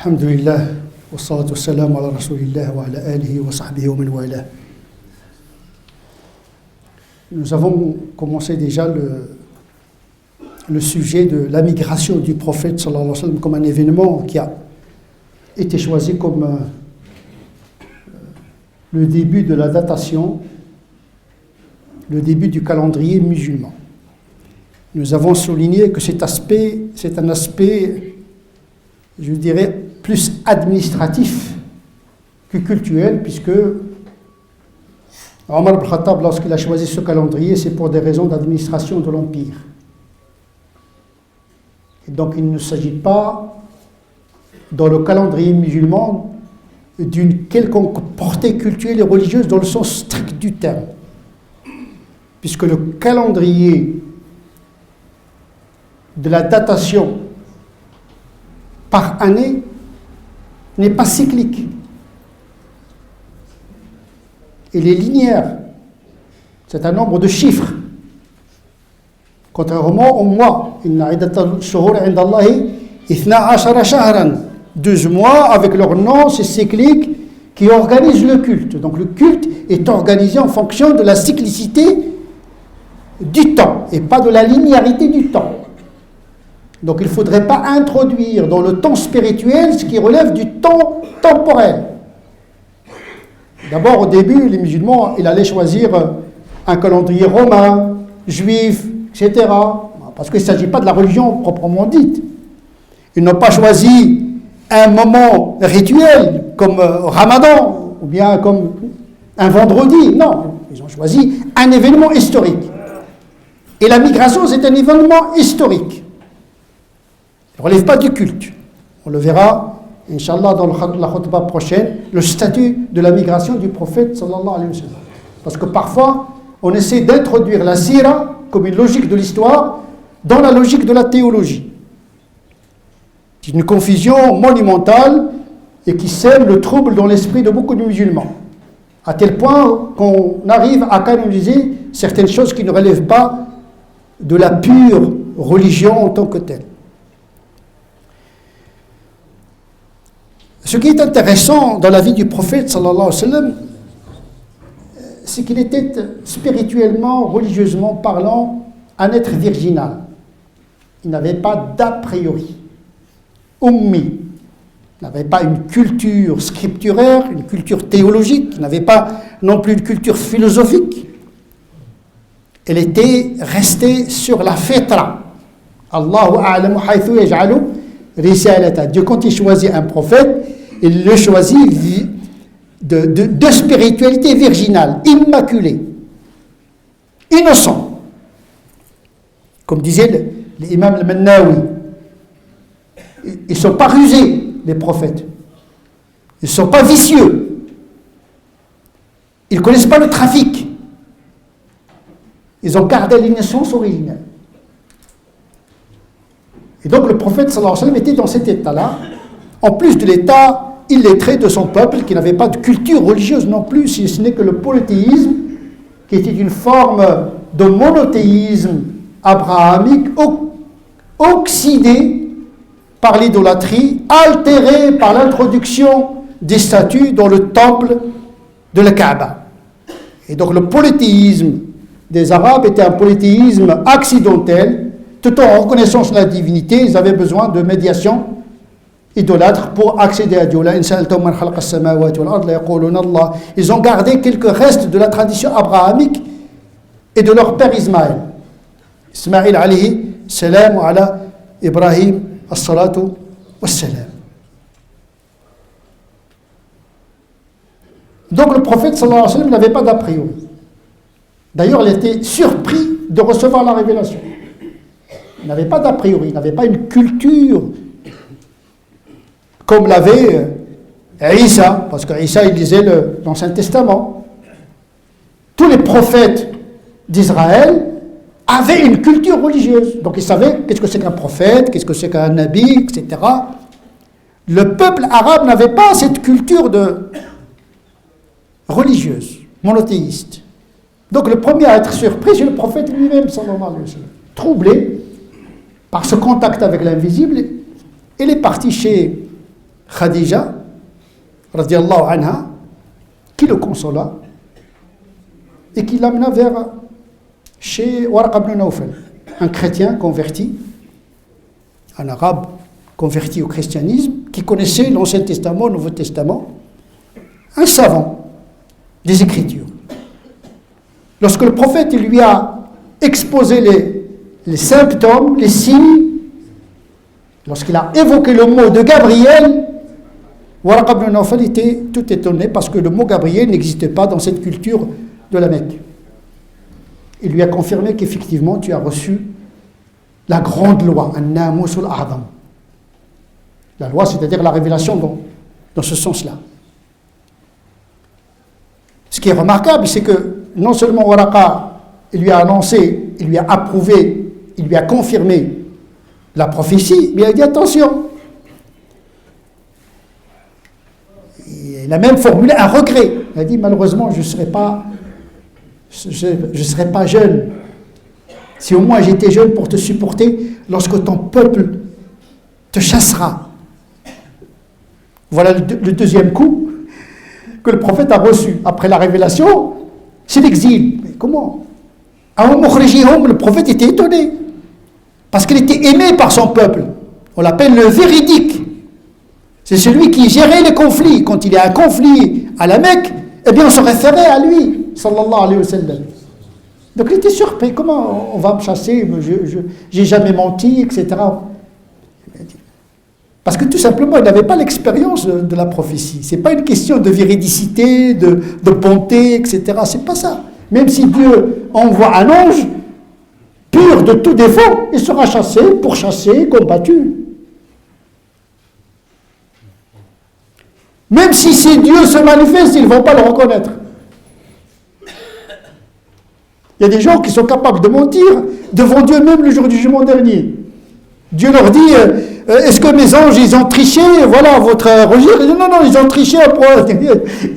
Alhamdulillah, wa salatu wa salam ala rasulillah wa ala alihi wa sahbihi wa man wala. Nous avons commencé déjà le sujet de la migration du prophète sallallahu alayhi wa sallam comme un événement qui a été choisi comme le début de la datation, le début du calendrier musulman. Nous avons souligné que cet aspect, c'est un aspect, je dirais, plus administratif que culturel, puisque Omar ibn Khattab, lorsqu'il a choisi ce calendrier, c'est pour des raisons d'administration de l'Empire. Et donc il ne s'agit pas, dans le calendrier musulman, d'une quelconque portée culturelle et religieuse dans le sens strict du terme. Puisque le calendrier de la datation par année n'est pas cyclique. Il est linéaire. C'est un nombre de chiffres. Contrairement au mois, inna iddatal shuhur inda Allahi 12 shahran. 12 mois avec leur nom, c'est cyclique, qui organise le culte. Donc le culte est organisé en fonction de la cyclicité du temps et pas de la linéarité du temps. Donc il ne faudrait pas introduire dans le temps spirituel ce qui relève du temps temporel. D'abord, au début, les musulmans, ils allaient choisir un calendrier romain, juif, etc. Parce qu'il ne s'agit pas de la religion proprement dite. Ils n'ont pas choisi un moment rituel comme Ramadan ou bien comme un vendredi. Non, ils ont choisi un événement historique. Et la migration, c'est un événement historique. Il ne relève pas du culte. On le verra, Inch'Allah, dans la khutbah prochaine, le statut de la migration du prophète, sallallahu alayhi wa sallam. Parce que parfois, on essaie d'introduire la sira comme une logique de l'histoire dans la logique de la théologie. C'est une confusion monumentale et qui sème le trouble dans l'esprit de beaucoup de musulmans. À tel point qu'on arrive à canoniser certaines choses qui ne relèvent pas de la pure religion en tant que telle. Ce qui est intéressant dans la vie du prophète, sallallahu alayhi wa sallam, c'est qu'il était spirituellement, religieusement parlant, un être virginal. Il n'avait pas d'a priori. Ummi. Il n'avait pas une culture scripturaire, une culture théologique, il n'avait pas non plus une culture philosophique. Elle était restée sur la fitra. Allahu a'lamu haythu yaj'alu risalata. Dieu, quand il choisit un prophète, il le choisit de spiritualité virginale, immaculée, innocent. Comme disait l'imam al-Mannawi, ils ne sont pas rusés, les prophètes. Ils ne sont pas vicieux. Ils ne connaissent pas le trafic. Ils ont gardé l'innocence originelle. Et donc le prophète sallallahu alayhi wa sallam était dans cet état-là, en plus de l'état illettré de son peuple, qui n'avait pas de culture religieuse non plus, si ce n'est que le polythéisme, qui était une forme de monothéisme abrahamique, oxydé par l'idolâtrie, altéré par l'introduction des statues dans le temple de la Kaaba. Et donc le polythéisme des Arabes était un polythéisme accidentel. Tout en reconnaissance de la divinité, ils avaient besoin de médiation idolâtre pour accéder à Dieu. Ils ont gardé quelques restes de la tradition abrahamique et de leur père Ismaël. Ismaël alayhi salam wa ala Ibrahim as-salatu was-salam. Donc le prophète sallallahu alayhi wa sallam n'avait pas d'a priori. D'ailleurs, il était surpris de recevoir la révélation. Il n'avait pas d'a priori, il n'avait pas une culture comme l'avait Isa, parce que Isa, il lisait l'Ancien Testament. Tous les prophètes d'Israël avaient une culture religieuse. Donc ils savaient qu'est-ce que c'est qu'un prophète, qu'est-ce que c'est qu'un nabi, etc. Le peuple arabe n'avait pas cette culture religieuse, monothéiste. Donc le premier à être surpris, c'est le prophète lui-même, sallallahu alayhi wa sallam. Troublé par ce contact avec l'invisible, il est parti chez Khadija, radiallahu anha, qui le consola et qui l'amena vers chez Waraq ibn Nawfal, un chrétien converti, un arabe converti au christianisme, qui connaissait l'Ancien Testament, le Nouveau Testament, un savant des Écritures. Lorsque le prophète lui a exposé les symptômes, les signes, lorsqu'il a évoqué le mot de Gabriel, Waraq ibn Nawfal était tout étonné parce que le mot Gabriel n'existait pas dans cette culture de la Mecque. Il lui a confirmé qu'effectivement tu as reçu la grande loi, an-namusul a'zam. La loi, c'est-à-dire la révélation dans ce sens-là. Ce qui est remarquable, c'est que non seulement Waraqa, il lui a annoncé, il lui a approuvé, il lui a confirmé la prophétie, mais il a dit attention. Il a même formulé un regret. Il a dit malheureusement, je ne serai pas jeune. Si au moins j'étais jeune pour te supporter lorsque ton peuple te chassera. Voilà le deuxième coup que le prophète a reçu après la révélation, c'est l'exil. Mais comment? Le prophète était étonné parce qu'il était aimé par son peuple. On l'appelle le véridique. C'est celui qui gérait les conflits. Quand il y a un conflit à la Mecque, eh bien on se référait à lui, sallallahu alayhi wa sallam. Donc il était surpris. Comment on va me chasser? Je n'ai jamais menti, etc. Parce que tout simplement, il n'avait pas l'expérience de la prophétie. Ce n'est pas une question de véridicité, de bonté, etc. Ce n'est pas ça. Même si Dieu envoie un ange pur de tout défaut, il sera chassé, pourchassé, combattu. Même si ces dieux se manifestent, ils ne vont pas le reconnaître. Il y a des gens qui sont capables de mentir devant Dieu même le jour du jugement dernier. Dieu leur dit, est-ce que mes anges, ils ont triché? Voilà votre registre. Non, ils ont triché.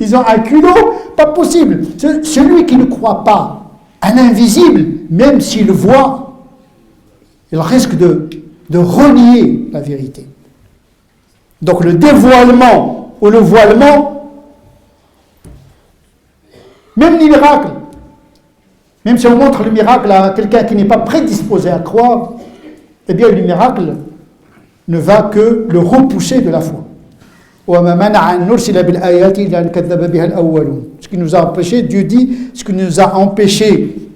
Ils ont un culot. Pas possible. Celui qui ne croit pas à l'invisible, même s'il le voit, il risque de renier la vérité. Donc le dévoilement ou le voilement, même les miracles, même si on montre le miracle à quelqu'un qui n'est pas prédisposé à croire, eh bien le miracle ne va que le repousser de la foi. Ce qui nous a empêché, Dieu dit, ce qui nous a empêché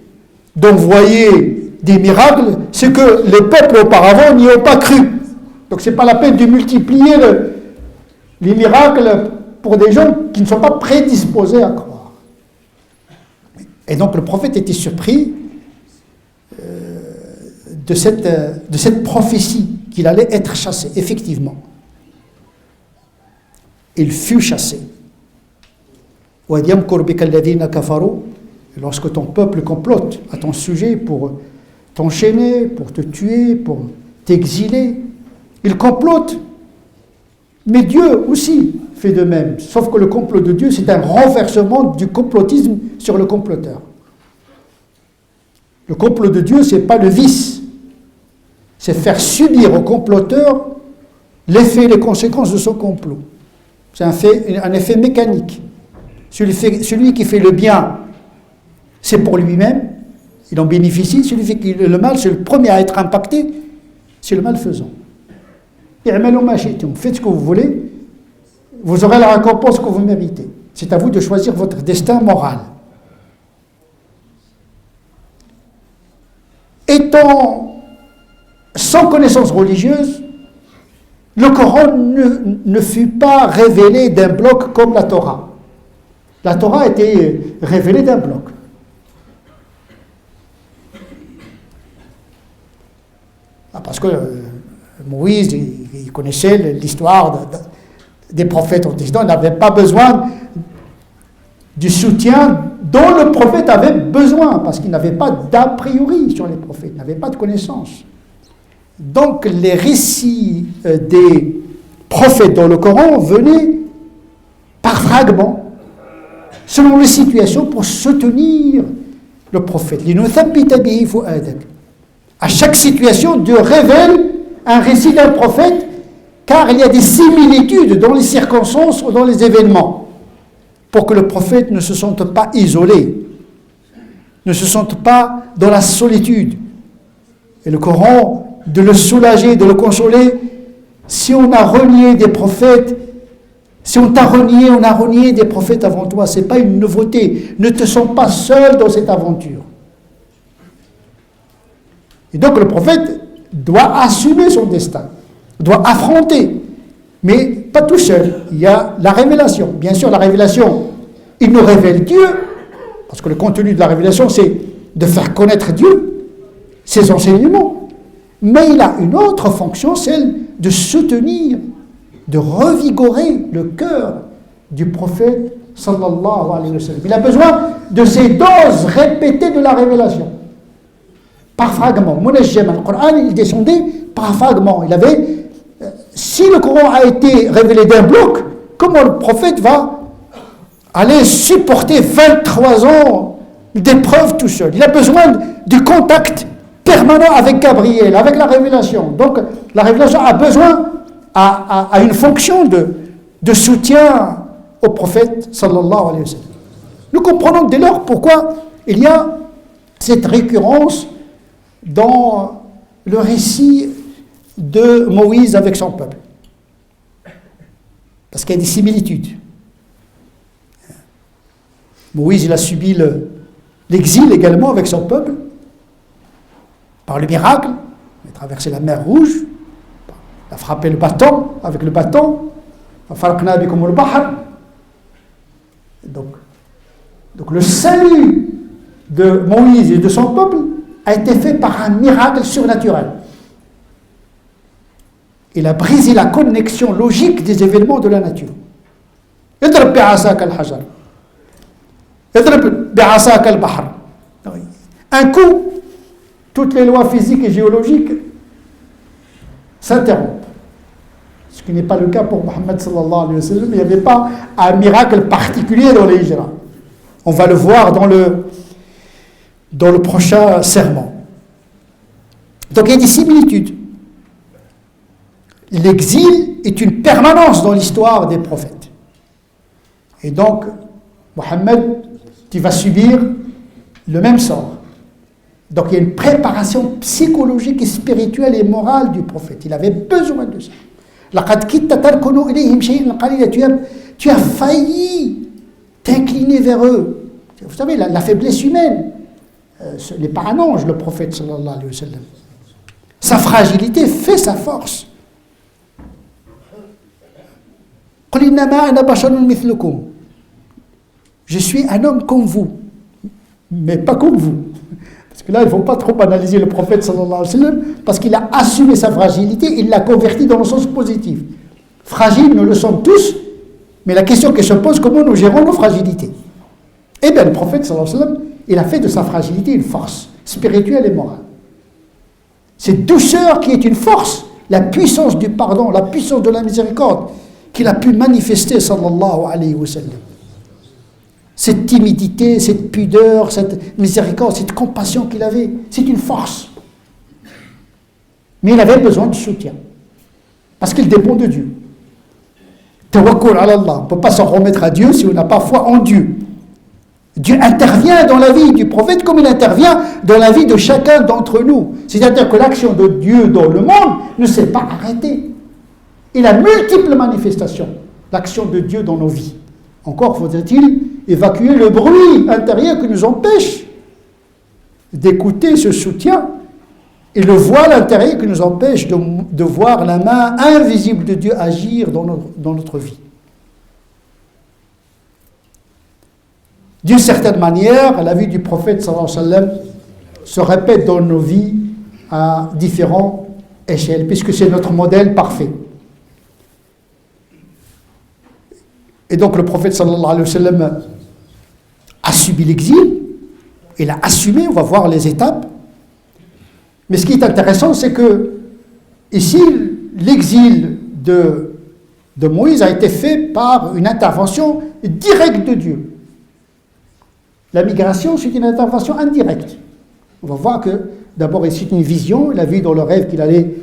d'envoyer des miracles, c'est que les peuples auparavant n'y ont pas cru. Donc ce n'est pas la peine de multiplier les miracles pour des gens qui ne sont pas prédisposés à croire. Et donc le prophète était surpris de cette prophétie qu'il allait être chassé. Effectivement, il fut chassé. Lorsque ton peuple complote à ton sujet pour t'enchaîner, pour te tuer, pour t'exiler, il complote. Mais Dieu aussi fait de même. Sauf que le complot de Dieu, c'est un renversement du complotisme sur le comploteur. Le complot de Dieu, ce n'est pas le vice. C'est faire subir au comploteur l'effet et les conséquences de son complot. C'est un effet mécanique. Celui qui fait le bien, c'est pour lui-même, il en bénéficie. Celui qui fait le mal, c'est le premier à être impacté, c'est le malfaisant. Faites ce que vous voulez, vous aurez la récompense que vous méritez. C'est à vous de choisir votre destin moral. Étant sans connaissance religieuse, le Coran ne fut pas révélé d'un bloc comme la Torah. La Torah a été révélée d'un bloc. Parce que Moïse, il connaissait l'histoire des prophètes antécédents, il n'avait pas besoin du soutien dont le prophète avait besoin, parce qu'il n'avait pas d'a priori sur les prophètes, il n'avait pas de connaissances. Donc les récits des prophètes dans le Coran venaient par fragments, selon les situations, pour soutenir le prophète. À chaque situation, Dieu révèle un récit d'un prophète car il y a des similitudes dans les circonstances ou dans les événements, pour que le prophète ne se sente pas isolé, ne se sente pas dans la solitude. Et le Coran, de le soulager, de le consoler, si on a renié des prophètes, si on t'a renié, on a renié des prophètes avant toi, ce n'est pas une nouveauté. Ne te sens pas seul dans cette aventure. Et donc le prophète doit assumer son destin, doit affronter, mais pas tout seul. Il y a la révélation. Bien sûr, la révélation, il nous révèle Dieu, parce que le contenu de la révélation, c'est de faire connaître Dieu, ses enseignements. Mais il a une autre fonction, celle de soutenir, de revigorer le cœur du prophète sallallahu alayhi wa sallam. Il a besoin de ces doses répétées de la révélation. Par fragments. Munajjam, le Coran, il descendait par fragments. Il avait, si le Coran a été révélé d'un bloc, comment le prophète va aller supporter 23 ans d'épreuves tout seul? Il a besoin du contact permanent avec Gabriel, avec la révélation. Donc la révélation a besoin, a une fonction de soutien au prophète sallallahu alayhi wa sallam. Nous comprenons dès lors pourquoi il y a cette récurrence dans le récit de Moïse avec son peuple. Parce qu'il y a des similitudes. Moïse, il a subi l'exil également avec son peuple, par le miracle. Il a traversé la mer Rouge, il a frappé le bâton avec le bâton. Donc le salut de Moïse et de son peuple a été fait par un miracle surnaturel. Il a brisé la connexion logique des événements de la nature. Un coup, toutes les lois physiques et géologiques s'interrompent. Ce qui n'est pas le cas pour Mohammed sallallahu alayhi wa sallam. Il n'y avait pas un miracle particulier dans les hijras. On va le voir dans le prochain sermon. Donc il y a des similitudes. L'exil est une permanence dans l'histoire des prophètes. Et donc, Mohammed, tu vas subir le même sort. Donc il y a une préparation psychologique et spirituelle et morale du prophète. Il avait besoin de ça. Tu as failli t'incliner vers eux. Vous savez, la faiblesse humaine n'est pas un ange, le prophète sallallahu alayhi wa sallam. Sa fragilité fait sa force. Je suis un homme comme vous, mais pas comme vous. Parce que là, il ne faut pas trop analyser le prophète sallallahu alayhi wa sallam, parce qu'il a assumé sa fragilité, il l'a converti dans le sens positif. Fragiles, nous le sommes tous, mais la question qui se pose, comment nous gérons nos fragilités? Eh bien, le prophète sallallahu alayhi wa sallam, il a fait de sa fragilité une force spirituelle et morale. Cette douceur qui est une force, la puissance du pardon, la puissance de la miséricorde, qu'il a pu manifester sallallahu alayhi wa sallam. Cette timidité, cette pudeur, cette miséricorde, cette compassion qu'il avait, c'est une force. Mais il avait besoin de soutien. Parce qu'il dépend de Dieu. Tawakkul ala Allah. On ne peut pas s'en remettre à Dieu si on n'a pas foi en Dieu. Dieu intervient dans la vie du prophète comme il intervient dans la vie de chacun d'entre nous. C'est-à-dire que l'action de Dieu dans le monde ne s'est pas arrêtée. Il a multiples manifestations, l'action de Dieu dans nos vies. Encore faudrait-il évacuer le bruit intérieur qui nous empêche d'écouter ce soutien et le voile intérieur qui nous empêche de voir la main invisible de Dieu agir dans notre vie. D'une certaine manière, la vie du prophète sallallahu alayhi wa sallam se répète dans nos vies à différentes échelles, puisque c'est notre modèle parfait. Et donc le prophète sallallahu alayhi wa sallam a subi l'exil, il a assumé, on va voir les étapes. Mais ce qui est intéressant, c'est que ici, l'exil de Moïse a été fait par une intervention directe de Dieu. La migration, c'est une intervention indirecte. On va voir que, d'abord, c'est une vision. Il a vu dans le rêve qu'il allait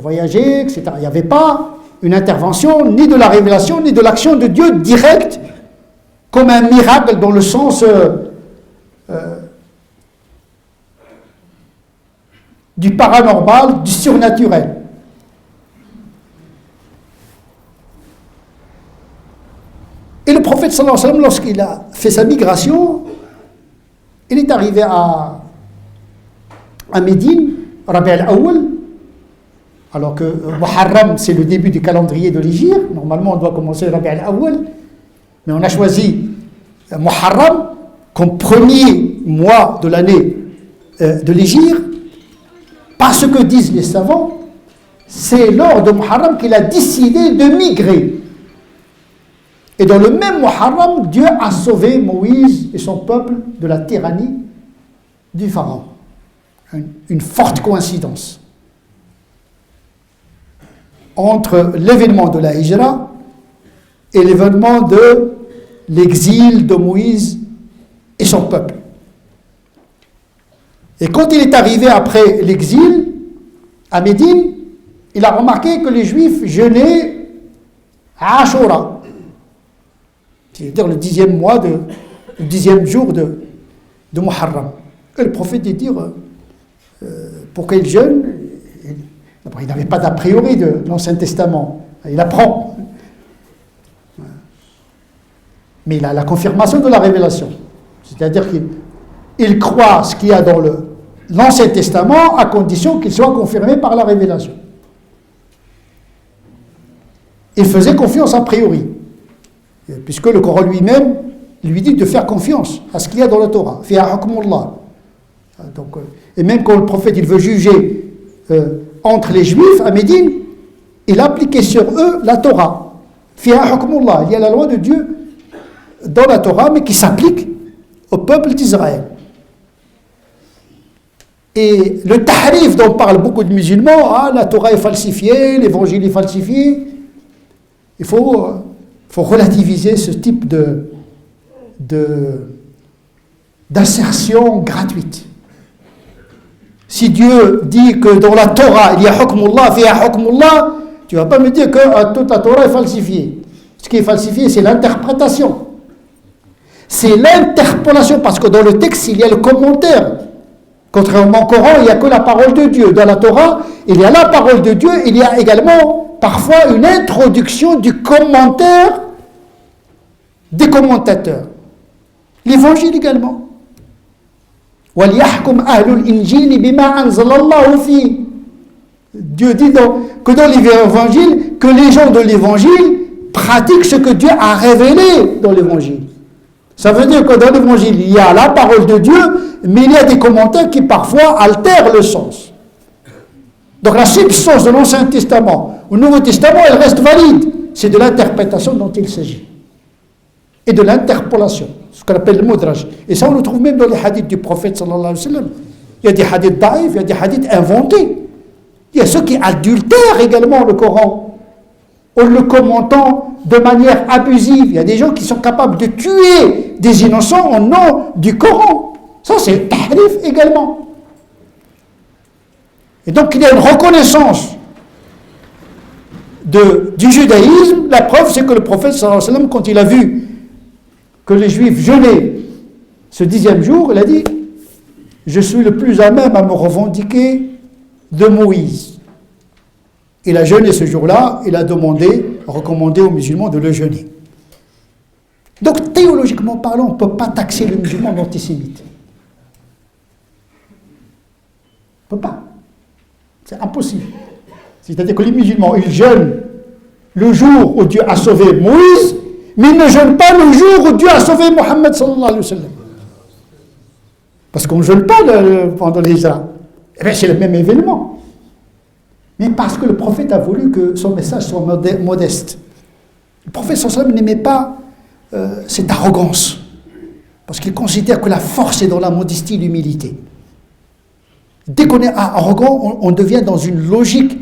voyager, etc. Il n'y avait pas une intervention ni de la révélation, ni de l'action de Dieu directe, comme un miracle dans le sens du paranormal, du surnaturel. Et le prophète sallallahu alayhi wa sallam, lorsqu'il a fait sa migration, il est arrivé à Médine, Rabi' al-Awwal, alors que Muharram, c'est le début du calendrier de l'Hégire. Normalement, on doit commencer Rabi' al-Awwal, mais on a choisi Muharram comme premier mois de l'année de l'Hégire, parce que disent les savants, c'est lors de Muharram qu'il a décidé de migrer. Et dans le même Muharram, Dieu a sauvé Moïse et son peuple de la tyrannie du pharaon. Une forte coïncidence entre l'événement de la Hijra et l'événement de l'exil de Moïse et son peuple. Et quand il est arrivé après l'exil à Médine, il a remarqué que les Juifs jeûnaient à Ashura, c'est-à-dire le 10e jour de Muharram. Et le prophète dit dire pourquoi il jeûne. Il n'avait pas d'a priori de l'Ancien Testament, il apprend. Mais il a la confirmation de la révélation. C'est-à-dire qu'il croit ce qu'il y a dans l'Ancien Testament à condition qu'il soit confirmé par la révélation. Il faisait confiance a priori, puisque le Coran lui-même lui dit de faire confiance à ce qu'il y a dans la Torah. Fiha hukmullah. Donc, et même quand le prophète il veut juger entre les Juifs à Médine, il appliquait sur eux la Torah. Fiha hukmullah. Il y a la loi de Dieu dans la Torah, mais qui s'applique au peuple d'Israël. Et le tahrif dont parlent beaucoup de musulmans, la Torah est falsifiée, l'évangile est falsifié, il faut relativiser ce type d'assertion gratuite. Si Dieu dit que dans la Torah il y a hukmullah, fiha hukmullah, tu ne vas pas me dire que toute la Torah est falsifiée. Ce qui est falsifié, c'est l'interprétation. C'est l'interpolation, parce que dans le texte, il y a le commentaire. Contrairement au Coran, il n'y a que la parole de Dieu. Dans la Torah, il y a la parole de Dieu, il y a également parfois une introduction du commentaire des commentateurs. L'évangile également. وَلْيَحْكُمْ أَهْلُ الْإِنْجِيلِ بِمَا أَنزَلَ اللَّهُ فِيهِ. Dieu dit que dans l'évangile, que les gens de l'évangile pratiquent ce que Dieu a révélé dans l'évangile. Ça veut dire que dans l'évangile, il y a la parole de Dieu, mais il y a des commentaires qui parfois altèrent le sens. Donc la substance de l'Ancien Testament au Nouveau Testament, elle reste valide. C'est de l'interprétation dont il s'agit. Et de l'interpolation, ce qu'on appelle le mudraj. Et ça, on le trouve même dans les hadiths du prophète sallallahu alayhi wa sallam. Il y a des hadiths daïfs, il y a des hadiths inventés. Il y a ceux qui adultèrent également le Coran, en le commentant de manière abusive. Il y a des gens qui sont capables de tuer des innocents au nom du Coran. Ça, c'est tahrif également. Et donc, il y a une reconnaissance du judaïsme. La preuve, c'est que le prophète, sallallahu alayhi wa sallam, quand il a vu que les Juifs jeûnaient ce 10e jour, il a dit « Je suis le plus à même à me revendiquer de Moïse ». Il a jeûné ce jour-là, il a recommandé aux musulmans de le jeûner. Donc, théologiquement parlant, on ne peut pas taxer le musulman d'antisémite. On ne peut pas. C'est impossible. C'est-à-dire que les musulmans, ils jeûnent le jour où Dieu a sauvé Moïse, mais ils ne jeûnent pas le jour où Dieu a sauvé Mohammed sallallahu alayhi wa sallam. Parce qu'on ne jeûne pas pendant les Hijra. Eh bien, c'est le même événement. Mais parce que le prophète a voulu que son message soit modeste. Le prophète sallallahu alayhi wa sallam n'aimait pas cette arrogance. Parce qu'il considère que la force est dans la modestie et l'humilité. Dès qu'on est arrogant, on devient dans une logique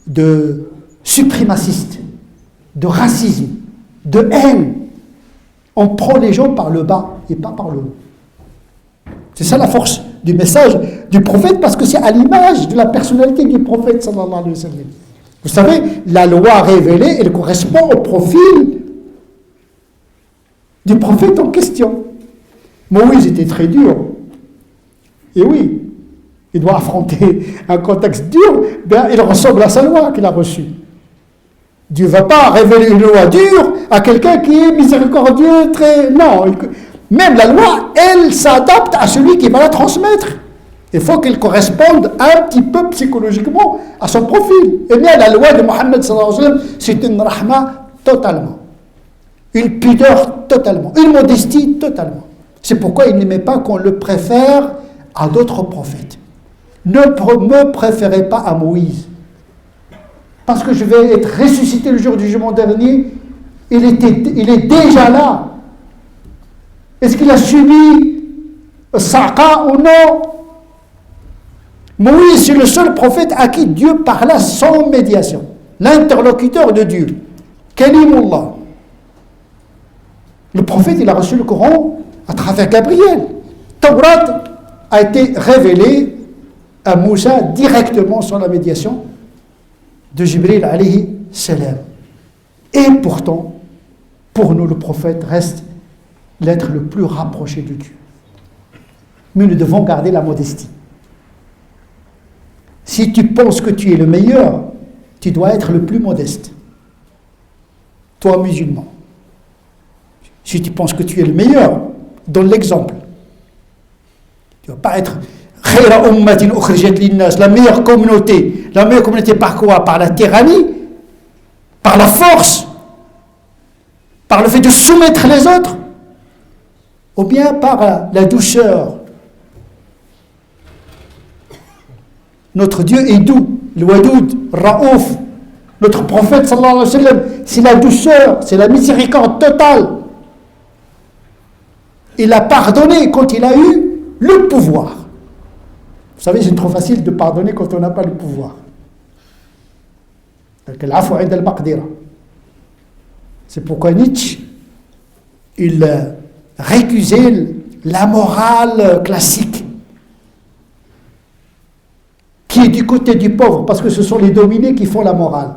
de suprémaciste, de racisme, de haine. On prend les gens par le bas et pas par le haut. C'est ça la force du message du prophète parce que c'est à l'image de la personnalité du prophète sallallahu alayhi wa sallam. Vous savez, la loi révélée, elle correspond au profil du prophète en question. Moïse était très dur. Et oui, il doit affronter un contexte dur, bien, il ressemble à sa loi qu'il a reçue. Dieu ne va pas révéler une loi dure à quelqu'un qui est miséricordieux, très... Non, même la loi, elle s'adapte à celui qui va la transmettre. Il faut qu'elle corresponde un petit peu psychologiquement à son profil. Et bien, la loi de Mohammed sallallahu alayhi wa sallam, c'est une rahma totalement. Une pudeur totalement. Une modestie totalement. C'est pourquoi il n'aimait pas qu'on le préfère à d'autres prophètes. Ne me préférez pas à Moïse. Parce que je vais être ressuscité le jour du jugement dernier. Il est déjà là. Est-ce qu'il a subi Saqa ou non? Moïse, c'est le seul prophète à qui Dieu parla sans médiation. L'interlocuteur de Dieu. Kalimullah. Le prophète, il a reçu le Coran à travers Gabriel. Taurat a été révélé à Moussa directement sans la médiation de Jibril alayhi salam. Et pourtant, pour nous, le prophète reste l'être le plus rapproché de Dieu. Mais nous devons garder la modestie. Si tu penses que tu es le meilleur, tu dois être le plus modeste. Toi, musulman. Si tu penses que tu es le meilleur, donne l'exemple. Tu ne vas pas être la meilleure communauté. La meilleure communauté par quoi? Par la tyrannie, par la force, par le fait de soumettre les autres, ou bien par la douceur. Notre Dieu est doux, le Wadoud, Raouf. Notre prophète, sallallahu alayhi wa sallam, c'est la douceur, c'est la miséricorde totale. Il a pardonné quand il a eu le pouvoir. Vous savez, c'est trop facile de pardonner quand on n'a pas le pouvoir. C'est pourquoi Nietzsche, il récusait la morale classique, qui est du côté du pauvre, parce que ce sont les dominés qui font la morale.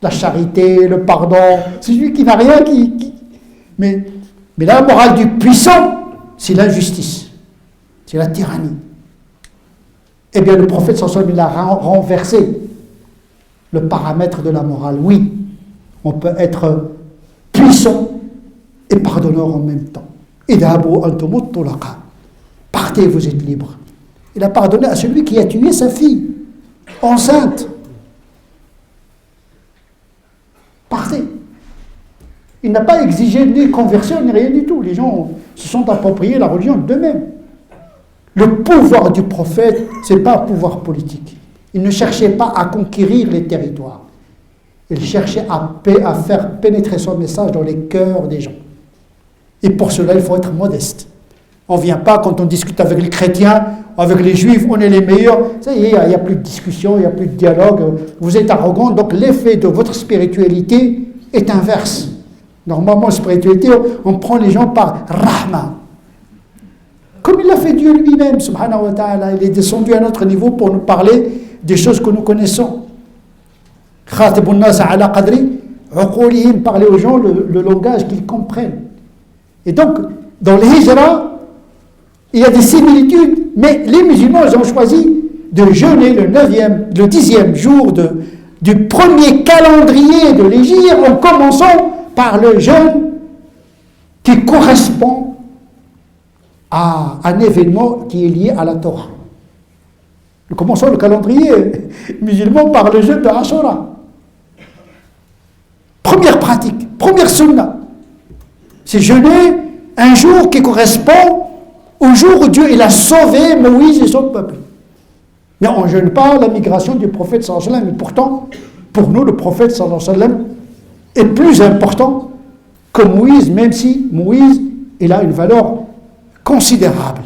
La charité, le pardon, c'est celui qui n'a rien Mais la morale du puissant, c'est l'injustice, c'est la tyrannie. Eh bien, le prophète sallallahu alayhi wa sallam, il a renversé le paramètre de la morale. Oui, on peut être puissant et pardonneur en même temps. Partez, vous êtes libres. Il a pardonné à celui qui a tué sa fille, enceinte. Partez. Il n'a pas exigé ni conversion, ni rien du tout. Les gens se sont appropriés la religion d'eux-mêmes. Le pouvoir du prophète, ce n'est pas un pouvoir politique. Il ne cherchait pas à conquérir les territoires. Il cherchait à faire pénétrer son message dans les cœurs des gens. Et pour cela, il faut être modeste. On ne vient pas, quand on discute avec les chrétiens, avec les juifs, on est les meilleurs. Ça y est, il n'y a plus de discussion, il n'y a plus de dialogue. Vous êtes arrogant, donc l'effet de votre spiritualité est inverse. Normalement, spiritualité, on prend les gens par rahma. Comme il l'a fait Dieu lui-même, subhanahu wa ta'ala. Il est descendu à notre niveau pour nous parler des choses que nous connaissons. Khatibun nas ala qadri uqulihim, parler aux gens le langage qu'ils comprennent. Et donc, dans les hijra, il y a des similitudes, mais les musulmans, ils ont choisi de jeûner le 10e jour du premier calendrier de l'hégire, en commençant par le jeûne qui correspond à un événement qui est lié à la Torah. Nous commençons le calendrier musulman par le jeûne de Ashura. Première pratique, première sunna. C'est jeûner un jour qui correspond au jour où Dieu il a sauvé Moïse et son peuple. Mais on ne jeûne pas la migration du prophète sallallahu alayhi wa sallam. Mais pourtant, pour nous, le prophète sallallahu alayhi wa sallam est plus important que Moïse, même si Moïse il a une valeur considérable.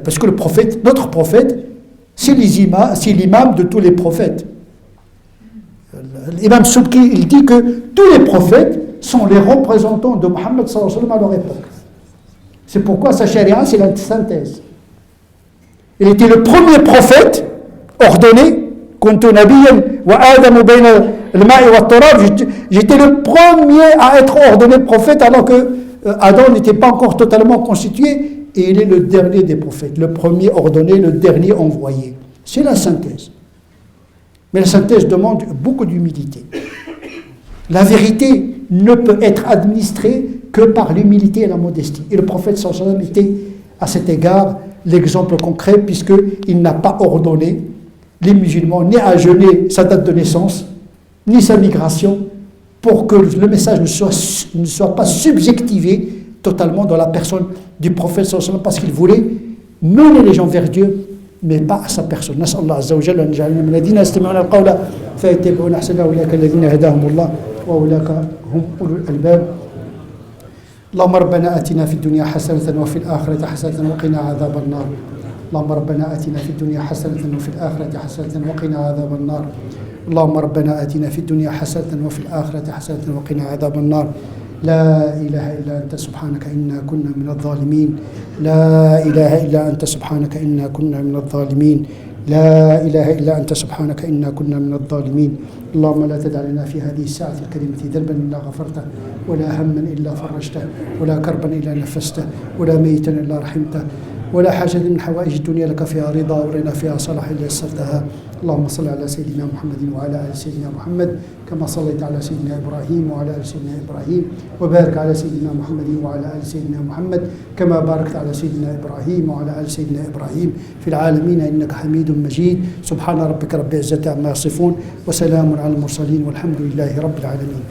Parce que le prophète, notre prophète, c'est l'imam de tous les prophètes. L'imam Subki, il dit que tous les prophètes sont les représentants de Mohammed sallallahu alayhi wa sallam à leur époque. C'est pourquoi sa charia, c'est la synthèse. Il était le premier prophète ordonné. J'étais le premier à être ordonné prophète alors que Adam n'était pas encore totalement constitué, et il est le dernier des prophètes, le premier ordonné, le dernier envoyé. C'est la synthèse. Mais la synthèse demande beaucoup d'humilité. La vérité ne peut être administrée que par l'humilité et la modestie. Et le prophète sallallahu alayhi wa sallam était à cet égard l'exemple concret, puisqu'il n'a pas ordonné les musulmans ni à jeûner sa date de naissance, ni sa migration, pour que le message ne soit pas subjectivé totalement dans la personne du prophète sallallahu alayhi wa sallam, parce qu'il voulait mener les gens vers Dieu, mais pas à sa personne. Nas'Allah azza wa jalla an yaj'alna min alladhina yastami'una al-qawla fayattabi'una ahsana ulaika alladhina hadahumullah wa ulaika hum ulul albab. اللهم ربنا آتنا في الدنيا حسنة وفي الآخرة حسنة وقنا عذاب النار. اللهم ربنا آتنا في الدنيا حسنة وفي الآخرة حسنة وقنا عذاب النار. اللهم ربنا آتنا في الدنيا حسنة وفي الآخرة حسنة وقنا عذاب النار. لا إله إلا أنت سبحانك إنا كنا من الظالمين. لا إله إلا أنت سبحانك إنا كنا من الظالمين. لا إله إلا أنت سبحانك إنا كنا من الظالمين. اللهم لا تدع لنا في هذه الساعة الكريمة ذنبا إلا غفرته، ولا هما إلا فرجته، ولا كربا إلا نفسته، ولا ميتا إلا رحمته، ولا حاجة من حوائج الدنيا لك فيها رضا ورنا فيها صلاح إلا يسرتها. اللهم صل على سيدنا محمد وعلى آل سيدنا محمد كما صليت على سيدنا إبراهيم وعلى آل سيدنا إبراهيم، وبارك على سيدنا محمد وعلى آل سيدنا محمد كما باركت على سيدنا إبراهيم وعلى آل سيدنا إبراهيم في العالمين إنك حميد مجيد. سبحان ربك رب العزة عما يصفون وسلام على المرسلين والحمد لله رب العالمين.